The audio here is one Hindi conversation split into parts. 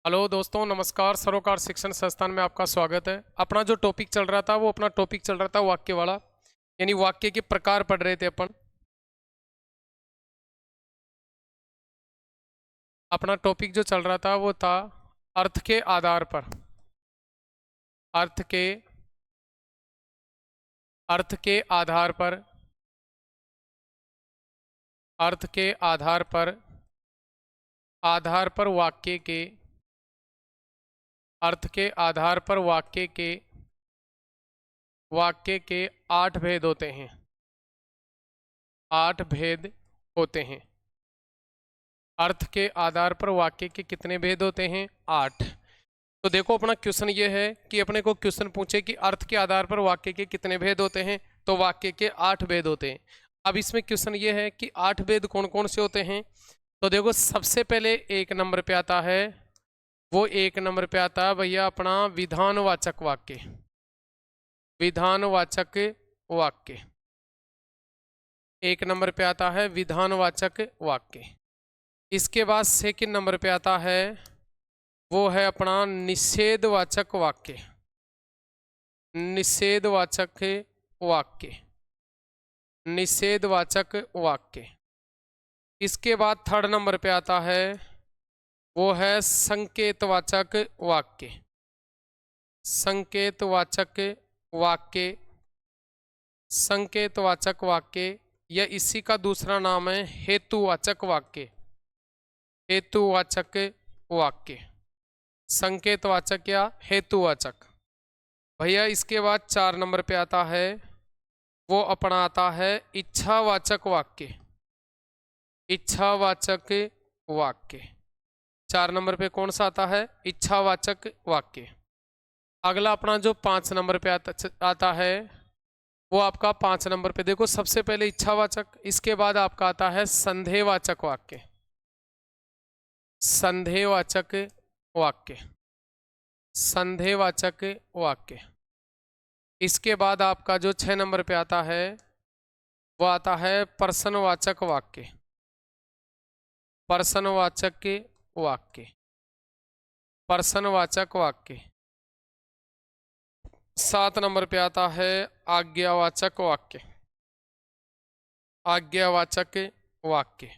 हेलो दोस्तों, नमस्कार। सरोकार शिक्षण संस्थान में आपका स्वागत है। अपना जो टॉपिक चल रहा था वो अपना टॉपिक चल रहा था वाक्य वाला, यानी वाक्य के प्रकार पढ़ रहे थे अपन। अपना टॉपिक जो चल रहा था वो था अर्थ के आधार पर। अर्थ के अर्थ के आधार पर अर्थ के आधार पर अर्थ के आधार पर वाक्य के 8 भेद होते हैं। 8 भेद होते हैं। अर्थ के आधार पर वाक्य के कितने भेद होते हैं? 8। तो देखो, अपना क्वेश्चन ये है कि अपने को क्वेश्चन पूछे कि अर्थ के आधार पर वाक्य के कितने भेद होते हैं, तो वाक्य के 8 भेद होते हैं। अब इसमें क्वेश्चन ये है कि 8 भेद कौन कौन से होते हैं। तो देखो, सबसे पहले 1 नंबर पे आता है, वो 1 नंबर पे आता है भैया अपना विधानवाचक वाक्य। विधानवाचक वाक्य 1 नंबर पे आता है, विधानवाचक वाक्य। इसके बाद सेकंड नंबर पे आता है, वो है अपना निषेधवाचक वाक्य। निषेधवाचक वाक्य निषेधवाचक वाक्य। इसके बाद थर्ड नंबर पे आता है, वो है संकेतवाचक वाक्य। संकेतवाचक वाक्य संकेतवाचक वाक्य या इसी का दूसरा नाम है हेतुवाचक वाक्य। हेतुवाचक वाक्य, संकेतवाचक या हेतुवाचक। भैया इसके बाद 4 नंबर पे आता है, वो अपना आता है इच्छावाचक वाक्य। इच्छावाचक वाक्य 4 नंबर पे कौन सा आता है? इच्छावाचक वाक्य। अगला अपना जो 5 नंबर पे आता है, वो आपका 5 नंबर पे देखो, सबसे पहले इच्छावाचक, इसके बाद आपका आता है संदेहवाचक वाक्य। संदेहवाचक वाक्य संदेहवाचक वाक्य। इसके बाद आपका जो 6 नंबर पे आता है, वो आता है प्रश्नवाचक वाक्य। प्रश्नवाचक वाक्य प्रश्नवाचक वाक्य। 7 नंबर पे आता है आज्ञावाचक वाक्य। आज्ञावाचक वाक्य।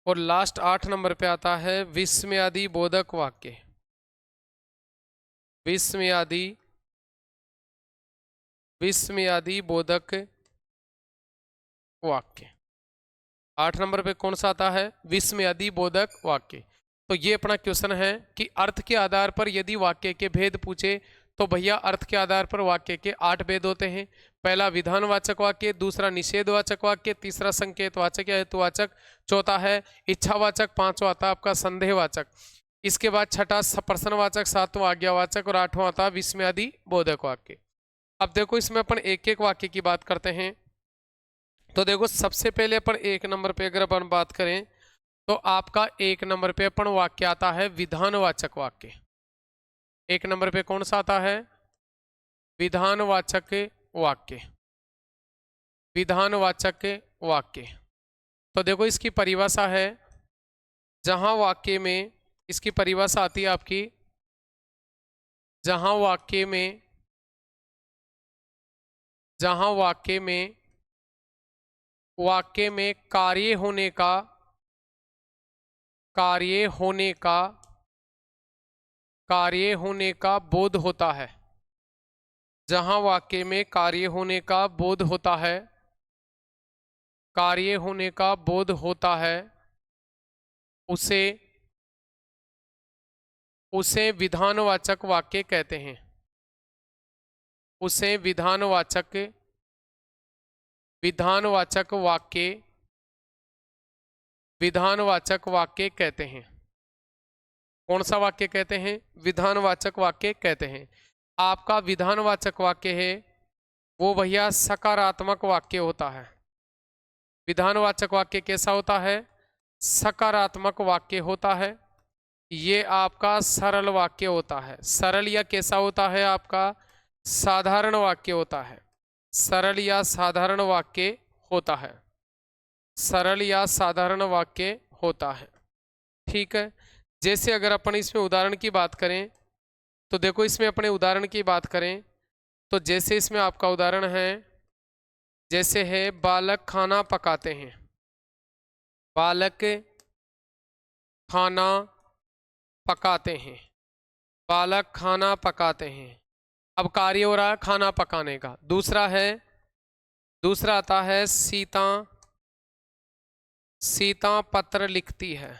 और लास्ट 8 नंबर पे आता है विस्मयादि बोधक वाक्य। विस्मयादि बोधक वाक्य। 8 नंबर पे कौन सा आता है? विस्मयादि बोधक वाक्य। तो ये अपना क्वेश्चन है कि अर्थ के आधार पर यदि वाक्य के भेद पूछे तो भैया अर्थ के आधार पर वाक्य के 8 भेद होते हैं। पहला विधानवाचक वाक्य, दूसरा निषेधवाचक वाक्य, तीसरा संकेतवाचक या हेतुवाचक, चौथा है इच्छावाचक, पांचवा आता आपका संदेहवाचक। इसके बाद छठा प्रश्नवाचक, सातवां आज्ञावाचक और आठवां आता विस्मयादि बोधक वाक्य। अब देखो, इसमें अपन एक एक वाक्य की बात करते हैं। तो देखो, सबसे पहले अपन 1 नंबर पे अगर अपन बात करें तो आपका 1 नंबर पे अपन वाक्य आता है विधानवाचक वाक्य। 1 नंबर पे कौन सा आता है? विधानवाचक वाक्य। विधानवाचक वाक्य। तो देखो, इसकी परिभाषा है, जहां वाक्य में इसकी परिभाषा आती है आपकी, जहां वाक्य में वाक्य में कार्य होने का बोध होता है। जहां वाक्य में कार्य होने का बोध होता है, उसे विधानवाचक वाक्य कहते हैं। उसे विधानवाचक वाक्य कहते हैं। कौन सा वाक्य कहते हैं? विधानवाचक वाक्य कहते हैं। आपका विधानवाचक वाक्य है वो भैया सकारात्मक वाक्य होता है। विधानवाचक वाक्य कैसा होता है? सकारात्मक वाक्य होता है। ये आपका सरल वाक्य होता है। सरल या कैसा होता है? आपका साधारण वाक्य होता है। सरल या साधारण वाक्य होता है। सरल या साधारण वाक्य होता है। ठीक है। जैसे अगर अपन इसमें उदाहरण की बात करें तो देखो, इसमें अपने उदाहरण की बात करें तो जैसे इसमें आपका उदाहरण है, जैसे है बालक खाना पकाते हैं, बालक खाना पकाते हैं, बालक खाना पकाते हैं। अब कार्य हो रहा है खाना पकाने का। दूसरा आता है सीता, सीता पत्र लिखती है,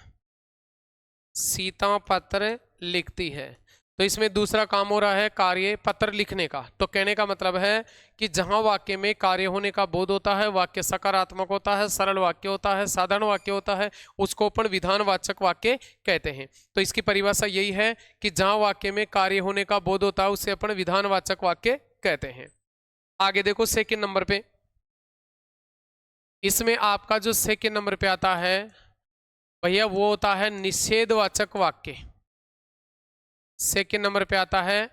सीता पत्र लिखती है। तो इसमें दूसरा काम हो रहा है कार्य पत्र लिखने का। तो कहने का मतलब है कि जहां वाक्य में कार्य होने का बोध होता है, वाक्य सकारात्मक होता है, सरल वाक्य होता है, साधारण वाक्य होता है, उसको अपन विधानवाचक वाक्य कहते हैं। तो इसकी परिभाषा यही है कि जहां वाक्य में कार्य होने का बोध होता है उसे अपन विधानवाचक वाक्य कहते हैं। आगे देखो सेकंड नंबर पे, इसमें आपका जो सेकंड नंबर पे आता है भैया वो होता है निषेधवाचक वाक्य। सेकंड नंबर पे आता है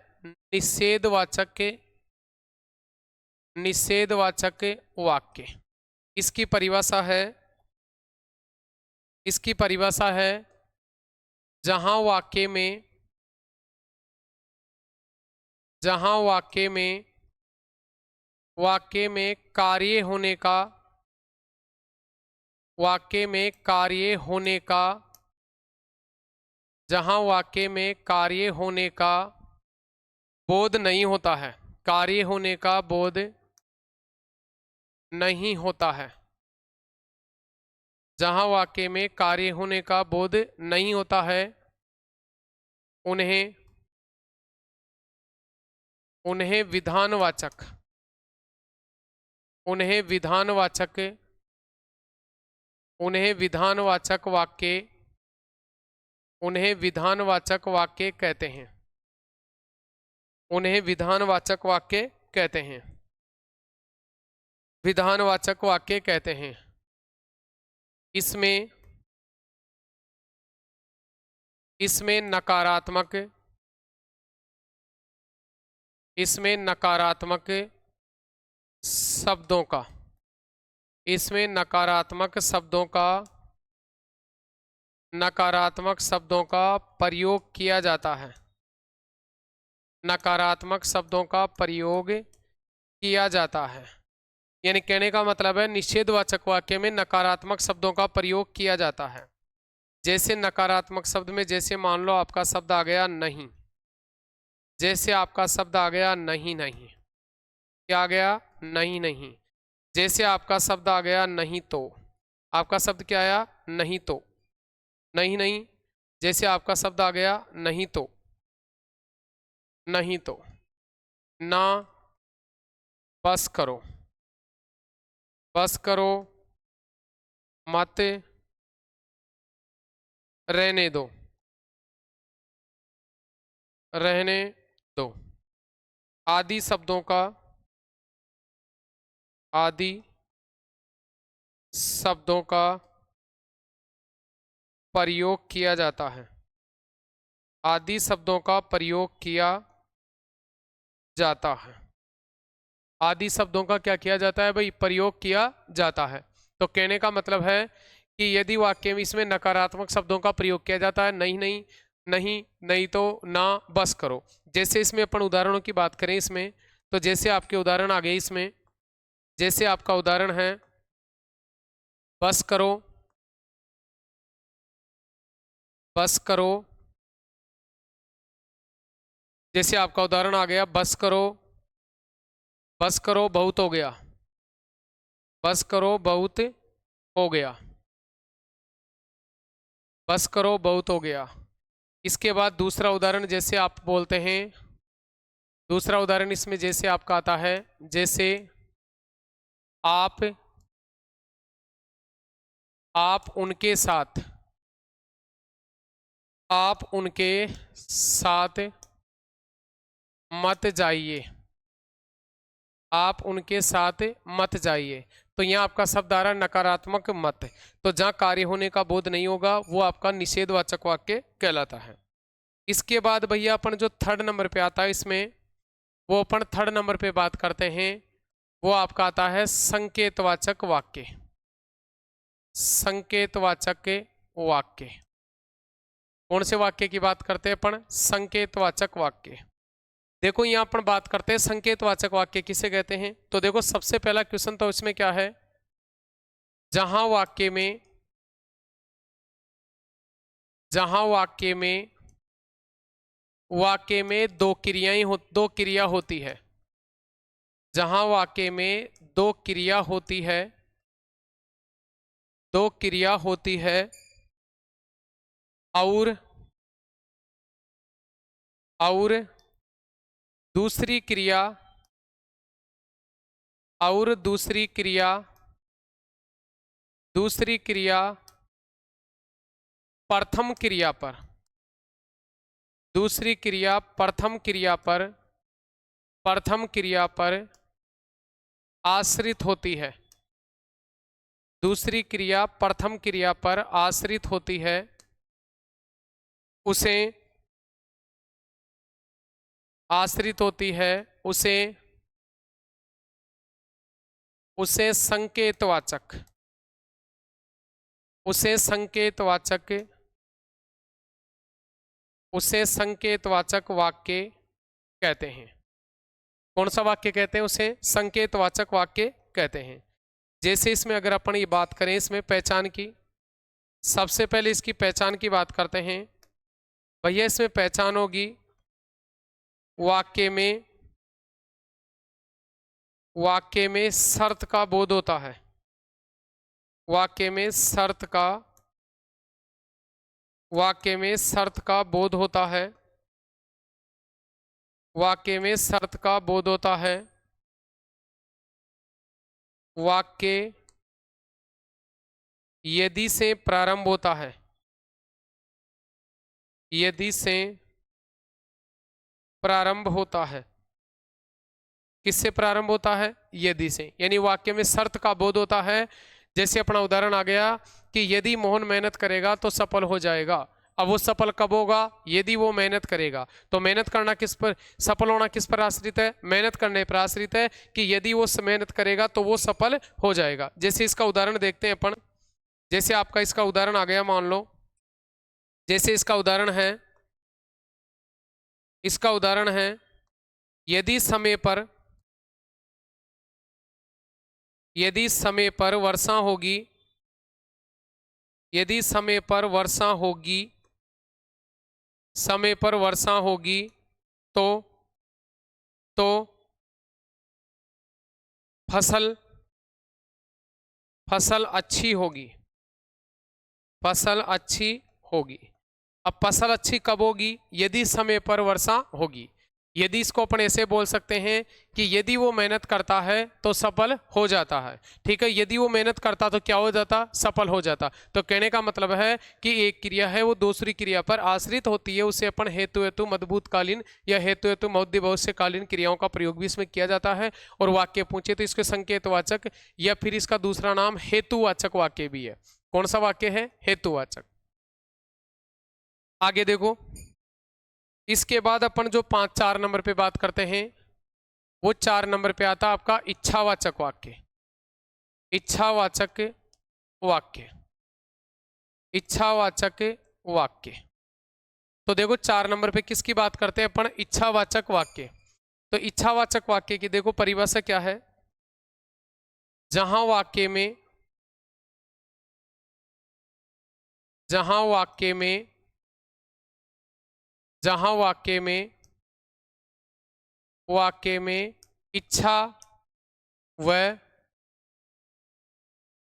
निषेधवाचक वाक्य। इसकी परिभाषा है जहां वाक्य में कार्य होने का, जहां वाक्य में कार्य होने का बोध नहीं होता है, कार्य होने का बोध नहीं होता है, जहां वाक्य में कार्य होने का बोध नहीं होता है, उन्हें विधानवाचक वाक्य कहते हैं, उन्हें विधानवाचक वाक्य कहते हैं। इसमें नकारात्मक शब्दों का प्रयोग किया जाता है, नकारात्मक शब्दों का प्रयोग किया जाता है। यानी कहने का मतलब है निषेधवाचक वाक्य में नकारात्मक शब्दों का प्रयोग किया जाता है। जैसे नकारात्मक शब्द में, जैसे मान लो आपका शब्द आ गया नहीं, जैसे आपका शब्द आ गया नहीं नहीं, क्या आ गया नहीं नहीं। जैसे आपका शब्द आ गया नहीं तो, आपका शब्द क्या आया नहीं तो, नहीं नहीं। जैसे आपका शब्द आ गया नहीं तो, नहीं तो, ना, बस करो, बस करो, मत, रहने दो, रहने दो, आदि शब्दों का प्रयोग किया जाता है, आदि शब्दों का प्रयोग किया जाता है। आदि शब्दों का क्या किया जाता है भाई, प्रयोग किया जाता है। तो कहने का मतलब है कि यदि वाक्य में इसमें नकारात्मक शब्दों का प्रयोग किया जाता है, नहीं नहीं, नहीं नहीं तो, ना, बस करो। जैसे इसमें अपन उदाहरणों की बात करें इसमें, तो जैसे आपके उदाहरण आ गए इसमें, जैसे आपका उदाहरण है बस करो, बस करो। जैसे आपका उदाहरण आ गया बस करो, बस करो बहुत हो गया, बस करो बहुत हो गया, बस करो बहुत हो गया। इसके बाद दूसरा उदाहरण जैसे आप बोलते हैं, दूसरा उदाहरण इसमें जैसे आपका आता है, जैसे आप उनके साथ, आप उनके साथ मत जाइए, आप उनके साथ मत जाइए। तो यहाँ आपका शब्द आ रहा है नकारात्मक मत। तो जहाँ कार्य होने का बोध नहीं होगा वो आपका निषेधवाचक वाक्य कहलाता है। इसके बाद भैया अपन जो थर्ड नंबर पे आता है इसमें, वो अपन थर्ड नंबर पे बात करते हैं, वो आपका आता है संकेतवाचक वाक्य, संकेतवाचक वाक्य। कौन से वाक्य की बात करते हैं अपन? संकेतवाचक वाक्य। देखो यहाँ अपन बात करते हैं संकेतवाचक वाक्य किसे कहते हैं। तो देखो सबसे पहला क्वेश्चन तो इसमें क्या है, जहां वाक्य में दो क्रिया होती है, जहां वाक्य में दो क्रिया होती है और दूसरी क्रिया प्रथम क्रिया पर आश्रित होती है। दूसरी क्रिया प्रथम क्रिया पर आश्रित होती है, उसे संकेतवाचक वाक्य कहते हैं। कौन सा वाक्य कहते हैं? उसे संकेतवाचक वाक्य कहते हैं। जैसे इसमें अगर अपन ये बात करें इसमें पहचान की, सबसे पहले इसकी पहचान की बात करते हैं। भैया इसमें पहचान होगी वाक्य में शर्त का बोध होता है। वाक्य में शर्त का बोध होता है। वाक्य में शर्त का बोध होता है। वाक्य यदि से प्रारंभ होता है। यदि से प्रारंभ होता है। किससे प्रारंभ होता है? यदि से। यानी वाक्य में शर्त का बोध होता है। जैसे अपना उदाहरण आ गया कि यदि मोहन मेहनत करेगा तो सफल हो जाएगा। अब वो सफल कब होगा? यदि वो मेहनत करेगा। तो मेहनत करना किस पर, सफल होना किस पर आश्रित है? मेहनत करने पर आश्रित है कि यदि वो मेहनत करेगा तो वो सफल हो जाएगा। जैसे इसका उदाहरण देखते हैं अपन। जैसे आपका इसका उदाहरण आ गया, मान लो जैसे इसका उदाहरण है यदि समय पर वर्षा होगी, तो फसल अच्छी होगी। अब फसल अच्छी कब होगी? यदि समय पर वर्षा होगी। यदि इसको अपन ऐसे बोल सकते हैं कि यदि वो मेहनत करता है तो सफल हो जाता है। ठीक है, यदि वो मेहनत करता तो क्या हो जाता? सफल हो जाता। तो कहने का मतलब है कि एक क्रिया है वो दूसरी क्रिया पर आश्रित होती है, उसे अपन हेतु मध्यभूतकालीन या हेतु मध्य भविष्यकालीन क्रियाओं का प्रयोग भी इसमें किया जाता है। और वाक्य पूछे तो इसके संकेतवाचक या फिर इसका दूसरा नाम हेतुवाचक वाक्य भी है। कौन सा वाक्य है? हेतुवाचक। आगे देखो, इसके बाद अपन जो 4 नंबर पे बात करते हैं वो 4 नंबर पे आता आपका इच्छावाचक वाक्य। इच्छावाचक वाक्य। तो देखो 4 नंबर पे किसकी बात करते हैं अपन? इच्छावाचक वाक्य। तो इच्छावाचक वाक्य की देखो परिभाषा क्या है। जहां वाक्य में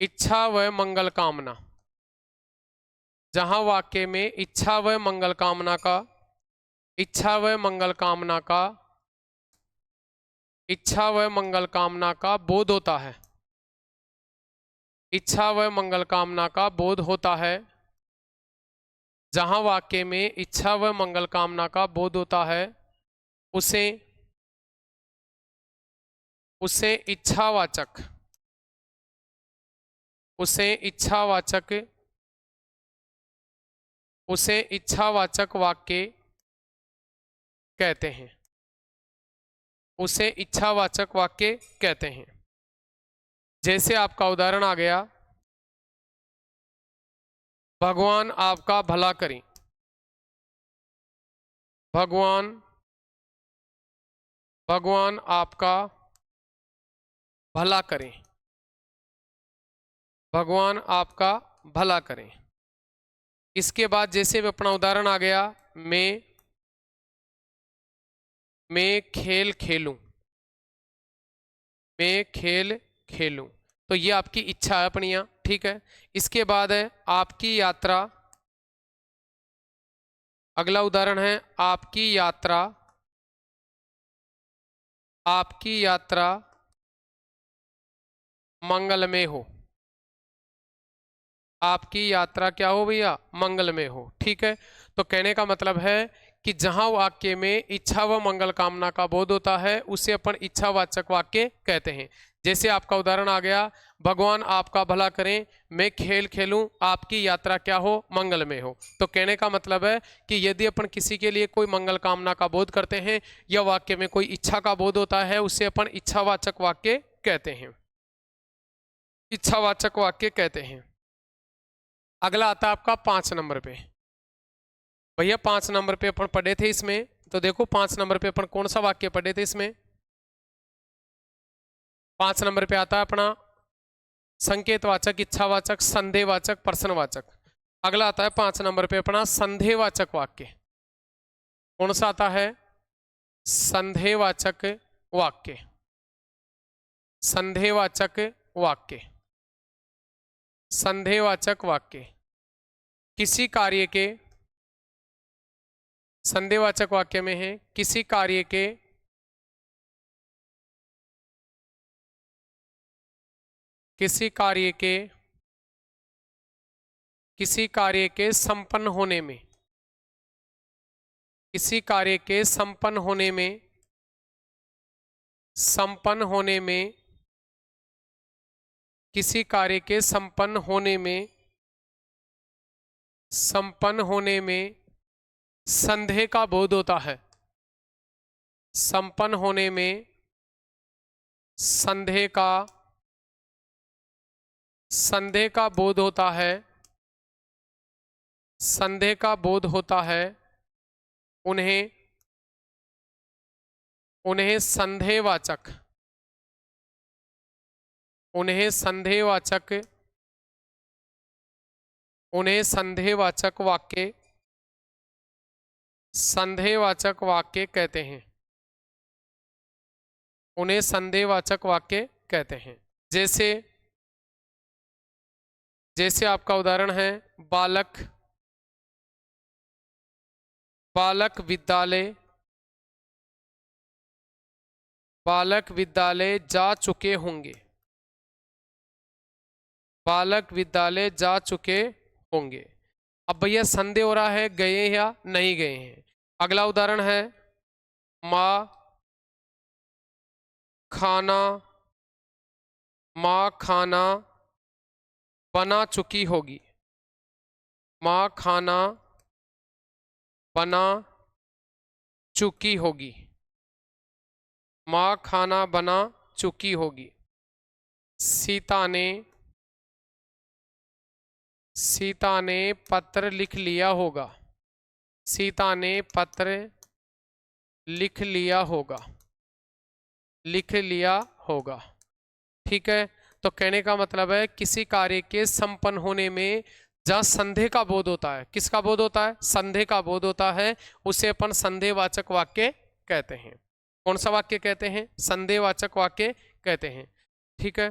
इच्छा व मंगल कामना, जहां वाक्य में इच्छा व मंगल कामना का बोध होता है। इच्छा व मंगल कामना का बोध होता है। जहां वाक्य में इच्छा व मंगल कामना का बोध होता है उसे इच्छावाचक वाक्य कहते हैं। उसे इच्छावाचक वाक्य कहते हैं। जैसे आपका उदाहरण आ गया, भगवान आपका भला करें। भगवान भगवान आपका भला करें, भगवान आपका भला करें। इसके बाद जैसे अपना उदाहरण आ गया, मैं खेल खेलूं, मैं खेल खेलूं, तो ये आपकी इच्छा है अपनी यहाँ, ठीक है। इसके बाद है आपकी यात्रा, अगला उदाहरण है आपकी यात्रा, आपकी यात्रा मंगलमय हो, आपकी यात्रा क्या हो भैया, मंगलमय हो, ठीक है। तो कहने का मतलब है कि जहां वाक्य में इच्छा व मंगल कामना का बोध होता है उसे अपन इच्छावाचक वाक्य कहते हैं। जैसे आपका उदाहरण आ गया, भगवान आपका भला करें, मैं खेल खेलूं, आपकी यात्रा क्या हो, मंगलमय हो। तो कहने का मतलब है कि यदि अपन किसी के लिए कोई मंगल कामना का बोध करते हैं या वाक्य में कोई इच्छा का बोध होता है उसे अपन इच्छावाचक वाक्य कहते हैं, इच्छावाचक वाक्य कहते हैं। अगला आता है आपका 5 नंबर पे। भैया 5 नंबर पे अपन पढ़े थे इसमें, तो देखो 5 नंबर पे अपन कौन सा वाक्य पढ़े थे इसमें। 5 नंबर पे आता है अपना संकेतवाचक, इच्छावाचक, संदेहवाचक, प्रश्नवाचक। अगला आता है 5 नंबर पे अपना संदेहवाचक वाक्य। कौन सा आता है, संदेहवाचक वाक्य, संदेहवाचक वाक्य, संदेहवाचक वाक्य। किसी कार्य के, संदेहवाचक वाक्य में है किसी कार्य के, किसी कार्य के, किसी कार्य के संपन्न होने में, किसी कार्य के संपन्न होने में, संपन्न होने में, किसी कार्य के संपन्न होने में, संपन्न होने में संदेह का बोध होता है, संपन्न होने में संदेह का, संदेह का बोध होता है, संदेह का बोध होता है, उन्हें, उन्हें संदेहवाचक, उन्हें संदेहवाचक, उन्हें संदेहवाचक वाक्य, संदेहवाचक वाक्य कहते हैं, उन्हें संदेहवाचक वाक्य कहते हैं। जैसे, जैसे आपका उदाहरण है, बालक, बालक विद्यालय, बालक विद्यालय जा चुके होंगे, बालक विद्यालय जा चुके होंगे। अब भैया संदेह हो रहा है गए या नहीं गए हैं। अगला उदाहरण है, माँ खाना, माँ खाना बना चुकी होगी, माँ खाना बना चुकी होगी, माँ खाना बना चुकी होगी। सीता ने, सीता ने पत्र लिख लिया होगा, सीता ने पत्र लिख लिया होगा, लिख लिया होगा, ठीक है। तो कहने का मतलब है किसी कार्य के संपन्न होने में जहां संदेह का बोध होता है, किसका बोध होता है, संदेह का बोध होता है, उसे अपन संदेहवाचक वाक्य कहते हैं। कौन सा वाक्य कहते हैं, संदेहवाचक वाक्य कहते हैं, ठीक है।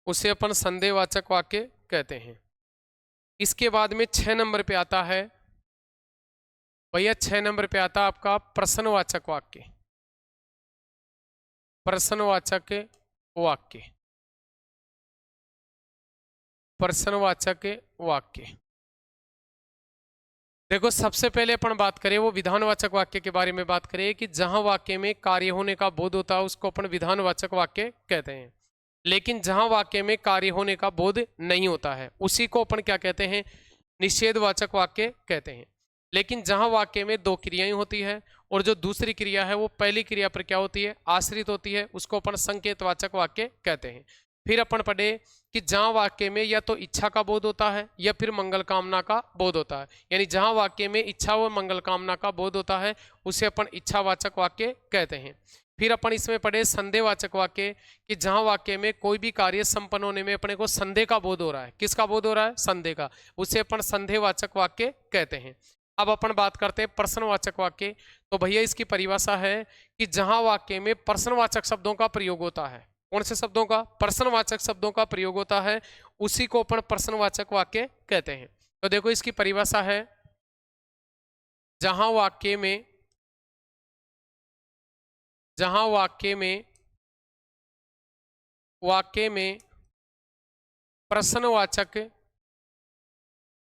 उसे अपन संदेहवाचक वाक्य कहते हैं। इसके बाद में 6 नंबर पे आता है भैया, 6 नंबर पे आता है आपका प्रश्नवाचक वाक्य, प्रश्नवाचक वाक्य, प्रश्नवाचक वाक्य। देखो सबसे पहले अपन बात करें वो विधानवाचक वाक्य के बारे में बात करें कि जहां वाक्य में कार्य होने का बोध होता है उसको अपन विधानवाचक वाक्य कहते हैं। लेकिन जहां वाक्य में कार्य होने का बोध नहीं होता है उसी को अपन क्या कहते हैं, निषेधवाचक वाक्य कहते हैं। लेकिन जहां वाक्य में दो क्रियाएं होती है और जो दूसरी क्रिया है वो पहली क्रिया पर क्या होती है, आश्रित होती है, उसको अपन संकेतवाचक वाक्य कहते हैं। फिर अपन पढ़े कि जहां वाक्य में या तो इच्छा का बोध होता है या फिर मंगल कामना का बोध होता है, यानी जहां वाक्य में इच्छा व मंगल कामना का बोध होता है उसे अपन इच्छावाचक वाक्य कहते हैं। फिर अपन इसमें पढ़े संदेहवाचक वाक्य, कि जहां वाक्य में कोई भी कार्य संपन्न होने में अपने को संदेह का बोध हो रहा है, किसका बोध हो रहा है, संदेह का, उसे अपन संदेहवाचक वाक्य कहते हैं। अब अपन बात करते हैं प्रश्नवाचक वाक्य। तो भैया इसकी परिभाषा है कि जहां वाक्य में प्रश्नवाचक शब्दों का प्रयोग होता है, कौन से शब्दों का, प्रश्नवाचक शब्दों का प्रयोग होता है, उसी को अपन प्रश्नवाचक वाक्य कहते हैं। तो देखो इसकी परिभाषा है, जहां वाक्य में प्रश्नवाचक,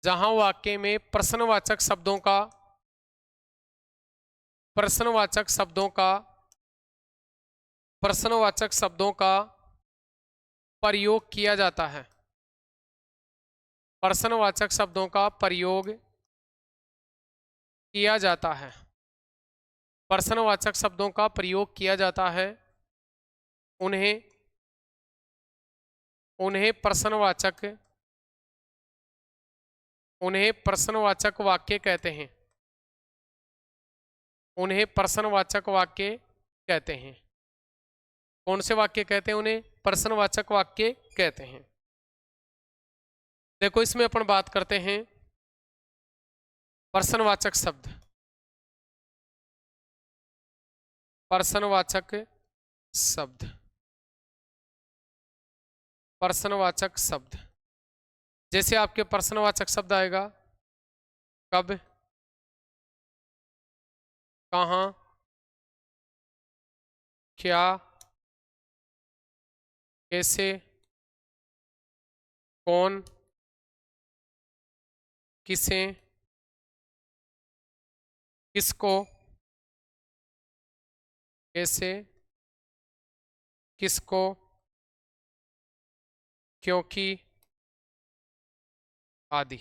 जहां वाक्य में प्रश्नवाचक शब्दों का प्रयोग किया जाता है, प्रश्नवाचक शब्दों का प्रयोग किया जाता है, प्रश्नवाचक शब्दों का प्रयोग किया जाता है, उन्हें प्रश्नवाचक वाक्य कहते हैं, उन्हें प्रश्नवाचक वाक्य कहते हैं। कौन से वाक्य कहते हैं, उन्हें प्रश्नवाचक वाक्य कहते हैं। देखो इसमें अपन बात करते हैं प्रश्नवाचक शब्द, प्रश्नवाचक शब्द, प्रश्नवाचक शब्द। जैसे आपके प्रश्नवाचक शब्द आएगा कब, कहाँ, क्या, कैसे, कौन, किसे, किसको, कैसे, किसको, क्योंकि आदि।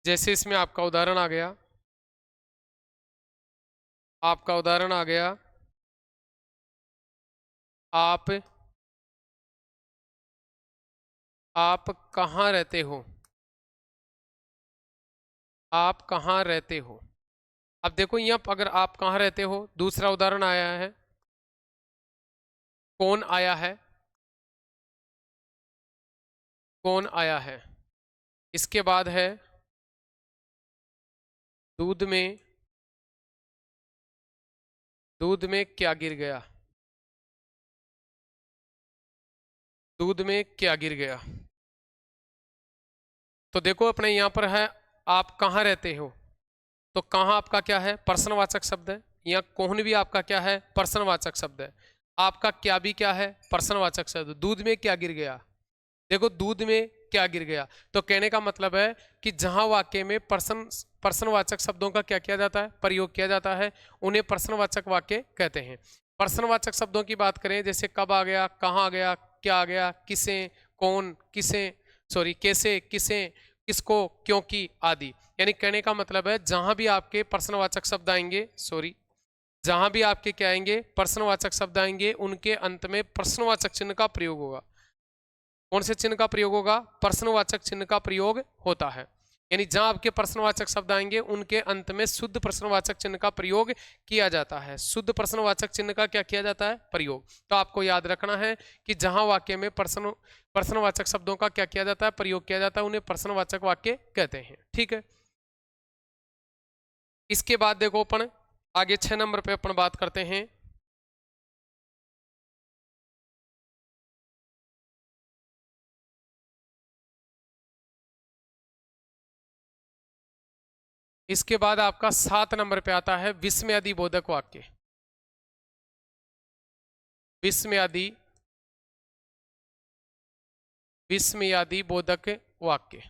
जैसे इसमें आपका उदाहरण आ गया, आप कहाँ रहते हो, आप कहाँ रहते हो। अब देखो यहाँ अगर आप कहाँ रहते हो, दूसरा उदाहरण आया है कौन आया है, कौन आया है। इसके बाद है दूध में क्या गिर गया, दूध में क्या गिर गया। तो देखो अपने यहाँ पर है आप कहाँ रहते हो, तो कहाँ आपका क्या है, प्रश्नवाचक शब्द है। यहाँ कौन भी आपका क्या है, प्रश्नवाचक शब्द है। आपका क्या भी क्या है, प्रश्नवाचक शब्द। दूध में क्या गिर गया, देखो दूध में क्या गिर गया। तो कहने का मतलब है कि जहां वाक्य में प्रश्नवाचक शब्दों का क्या किया जाता है, प्रयोग किया जाता है, उन्हें प्रश्नवाचक वाक्य कहते हैं। प्रश्नवाचक शब्दों की बात करें, जैसे कब आ गया, कहाँ आ गया, क्या आ गया, किसे, कौन, कैसे, किसे, किसको, क्योंकि आदि। यानी कहने का मतलब है जहां भी आपके प्रश्नवाचक शब्द आएंगे, जहां भी आपके क्या आएंगे, प्रश्नवाचक शब्द आएंगे, उनके अंत में प्रश्नवाचक चिन्ह का प्रयोग होगा। कौन से चिन्ह का प्रयोग होगा, प्रश्नवाचक चिन्ह का प्रयोग होता है। यानी जहां आपके प्रश्नवाचक शब्द आएंगे उनके अंत में शुद्ध प्रश्नवाचक चिन्ह का प्रयोग किया जाता है, शुद्ध प्रश्नवाचक चिन्ह का क्या किया जाता है, प्रयोग। तो आपको याद रखना है कि जहां वाक्य में प्रश्नवाचक शब्दों का क्या किया जाता है, प्रयोग किया जाता है, उन्हें प्रश्नवाचक वाक्य कहते हैं। ठीक है, इसके बाद देखो अपन आगे 6 नंबर पे अपन बात करते हैं इसके बाद आपका 7 नंबर पे आता है विस्मयादि बोधक वाक्य। विस्मयादि बोधक वाक्य,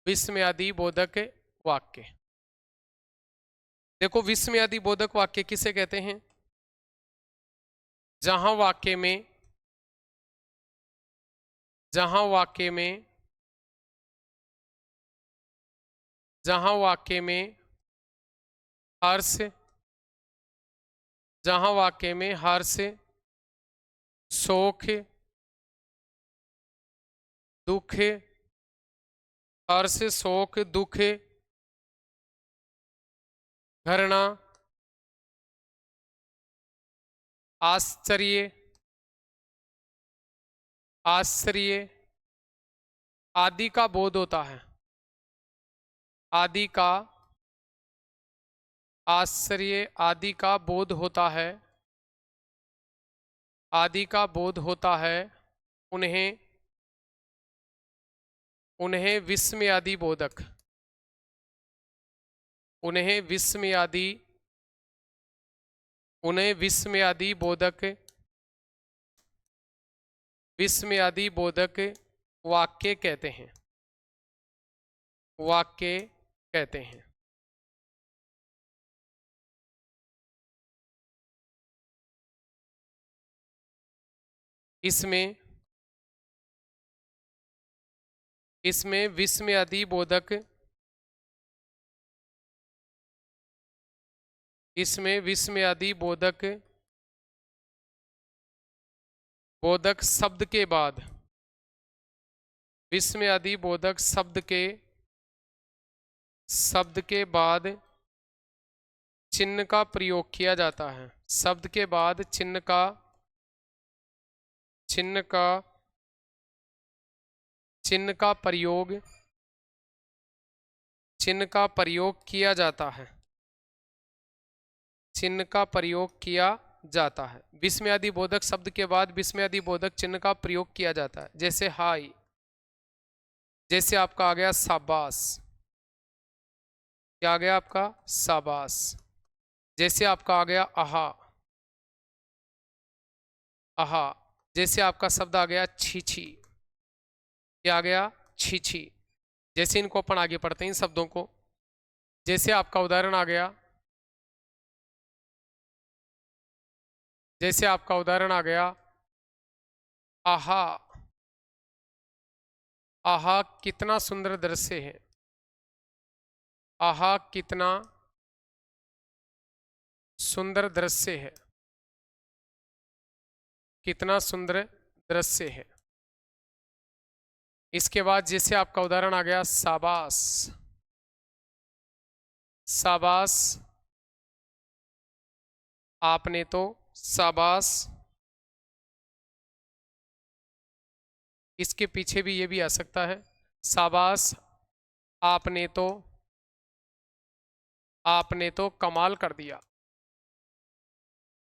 विस्मयादि बोधक वाक्य। देखो विस्मयादि बोधक वाक्य किसे कहते हैं, जहां वाक्य में जहां वाक्य में जहां वाक्य में हर्ष जहां वाक्य में हर्ष, शोक, दुख, हर्ष, शोक, दुख, घृणा, आश्चर्य, आश्चर्य आदि का बोध होता है। आदि का आश्चर्य आदि का बोध होता है। आदि का बोध होता है। उन्हें उन्हें विस्मयादि बोधक उन्हें विस्मयादि उन्हें विस्मयादि बोधक वाक्य कहते हैं। वाक्य कहते हैं। इसमें इसमें विस्मयादि बोधक इसमें विस्मयादि बोधक बोधक शब्द के बाद विस्मयादि बोधक शब्द के बाद चिन्ह का प्रयोग किया जाता है। शब्द के बाद चिन्ह का प्रयोग किया जाता है। चिन्ह का प्रयोग किया जाता है। विस्मयादि बोधक शब्द के बाद विस्मयादि बोधक चिन्ह का प्रयोग किया जाता है। जैसे हाय, जैसे आपका आ गया शाबाश। क्या आ गया आपका? शाबाश। जैसे आपका आ गया आहा। आहा। जैसे आपका शब्द आ गया छी। क्या आ गया? छी। जैसे इनको अपन आगे पढ़ते हैं इन शब्दों को। जैसे आपका उदाहरण आ गया जैसे आपका उदाहरण आ गया आहा। आहा कितना सुंदर दृश्य है। आहा कितना सुंदर दृश्य है। कितना सुंदर दृश्य है। इसके बाद जैसे आपका उदाहरण आ गया शाबाश। शाबाश। आपने तो शाबाश। इसके पीछे भी ये भी आ सकता है शाबाश आपने तो कमाल कर दिया।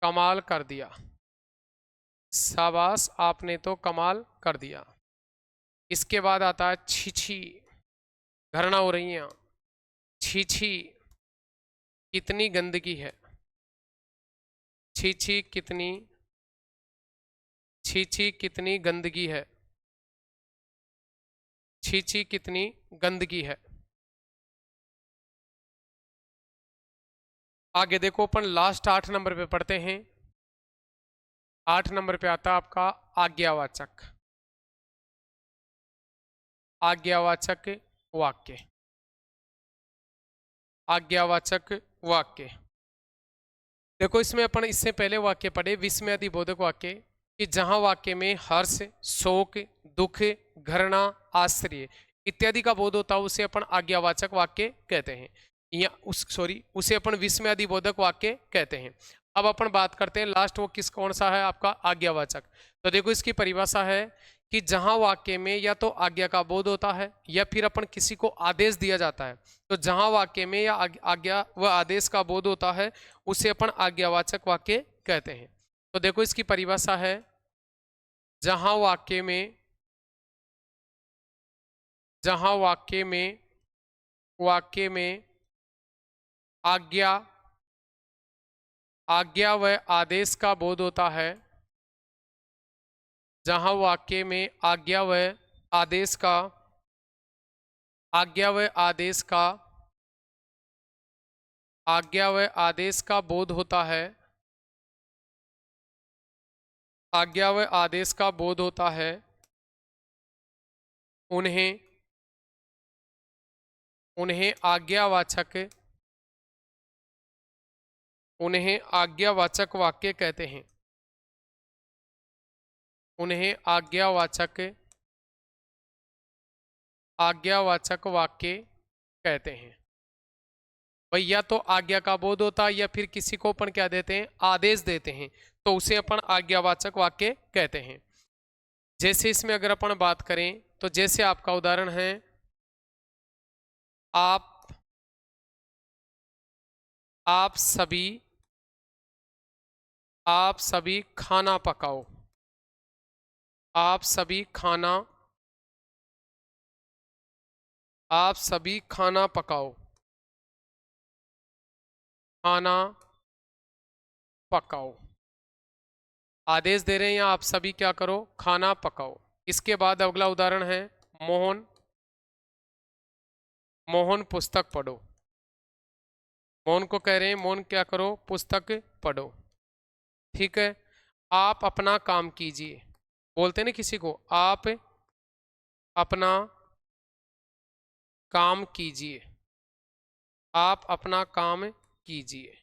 कमाल कर दिया। शाबाश आपने तो कमाल कर दिया। इसके बाद आता है छी। घृणा हो रही है। छी कितनी गंदगी है। छी कितनी गंदगी है। छी कितनी गंदगी है। आगे देखो अपन लास्ट 8 नंबर पे पढ़ते हैं। 8 नंबर पे आता है आपका आज्ञावाचक। आज्ञावाचक वाक्य। आज्ञावाचक वाक्य देखो इसमें अपन इससे पहले वाक्य पढ़े विस्मयादि बोधक वाक्य कि जहां वाक्य में हर्ष, शोक, दुख, घृणा, आश्चर्य इत्यादि का बोध होता है उसे अपन आज्ञावाचक वाक्य कहते हैं। या उसे अपन विस्मयादि बोधक वाक्य कहते हैं। अब अपन बात करते हैं लास्ट वो कौन सा है आपका आज्ञावाचक। तो देखो इसकी परिभाषा है कि जहां वाक्य में या तो आज्ञा का बोध होता है या फिर अपन किसी को आदेश दिया जाता है। तो जहां वाक्य में या आज्ञा व आदेश का बोध होता है उसे अपन आज्ञावाचक वाक्य कहते हैं। तो देखो इसकी परिभाषा है जहां वाक्य में आज्ञा व आदेश का बोध होता है। जहां वाक्य में आज्ञा व आदेश का बोध होता है आज्ञा व आदेश का बोध होता है, उन्हें आज्ञावाचक वाक्य कहते हैं। उन्हें आज्ञावाचक वाक्य कहते हैं। भाई या तो आज्ञा का बोध होता है या फिर किसी को अपन क्या देते हैं, आदेश देते हैं, तो उसे अपन आज्ञावाचक वाक्य कहते हैं। जैसे इसमें अगर अपन बात करें तो जैसे आपका उदाहरण है, आप सभी खाना पकाओ। आप सभी खाना पकाओ। खाना पकाओ आदेश दे रहे हैं, या आप सभी क्या करो, खाना पकाओ। इसके बाद अगला उदाहरण है, मोहन पुस्तक पढ़ो। मोहन को कह रहे हैं, मोहन क्या करो, पुस्तक पढ़ो। ठीक है। आप अपना काम कीजिए। बोलते हैं ना किसी को, आप अपना काम कीजिए। आप अपना काम कीजिए।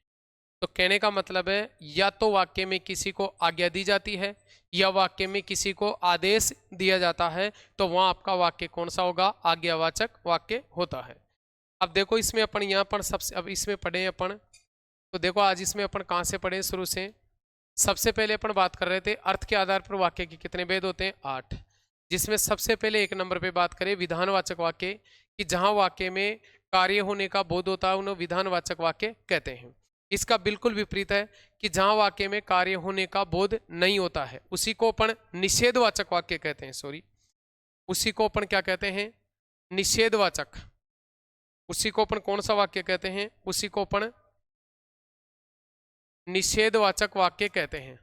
तो कहने का मतलब है या तो वाक्य में किसी को आज्ञा दी जाती है या वाक्य में किसी को आदेश दिया जाता है, तो वहां आपका वाक्य कौन सा होगा, आज्ञावाचक वाक्य होता है। अब देखो इसमें अपन यहाँ पर सबसे, अब इसमें पढ़े अपन, तो देखो आज इसमें अपन कहाँ से पढ़े, शुरू से। सबसे पहले अपन बात कर रहे थे अर्थ के आधार पर वाक्य के कितने भेद होते हैं, 8। जिसमें सबसे पहले 1 नंबर पे बात करें विधानवाचक वाक्य कि जहां वाक्य में कार्य होने का बोध होता है उन्हें विधानवाचक वाक्य कहते हैं। इसका बिल्कुल विपरीत है कि जहां वाक्य में कार्य होने का बोध नहीं होता है उसी को अपन निषेधवाचक वाक्य कहते हैं। सॉरी, उसी को अपन क्या कहते हैं, निषेधवाचक। उसी को अपन कौन सा वाक्य कहते हैं, उसी को अपन निषेधवाचक वाक्य कहते हैं।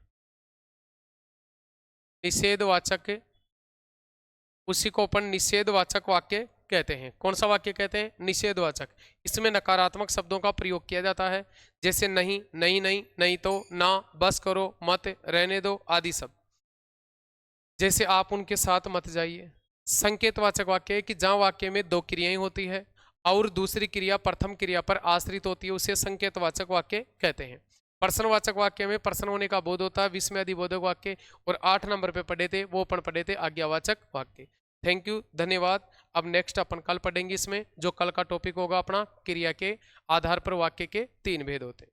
निषेधवाचक, उसी को अपन निषेधवाचक वाक्य कहते हैं। कौन सा वाक्य कहते हैं, निषेधवाचक। इसमें नकारात्मक शब्दों का प्रयोग किया जाता है, जैसे नहीं, नहीं नहीं, नहीं तो, ना, बस करो, मत, रहने दो आदि सब। जैसे आप उनके साथ मत जाइए। संकेतवाचक वाक्य है कि जहां वाक्य में 2 क्रियाएं होती है और दूसरी क्रिया प्रथम क्रिया पर आश्रित होती है, उसे संकेतवाचक वाक्य कहते हैं। प्रश्नवाचक वाक्य में प्रश्न होने का बोध होता है, विस्मयादिबोधक वाक्य। और 8 नंबर पे पढ़े थे वो अपन पढ़े थे आज्ञावाचक वाक्य। थैंक यू, धन्यवाद। अब नेक्स्ट अपन कल पढ़ेंगे इसमें, जो कल का टॉपिक होगा अपना क्रिया के आधार पर वाक्य के 3 भेद होते हैं।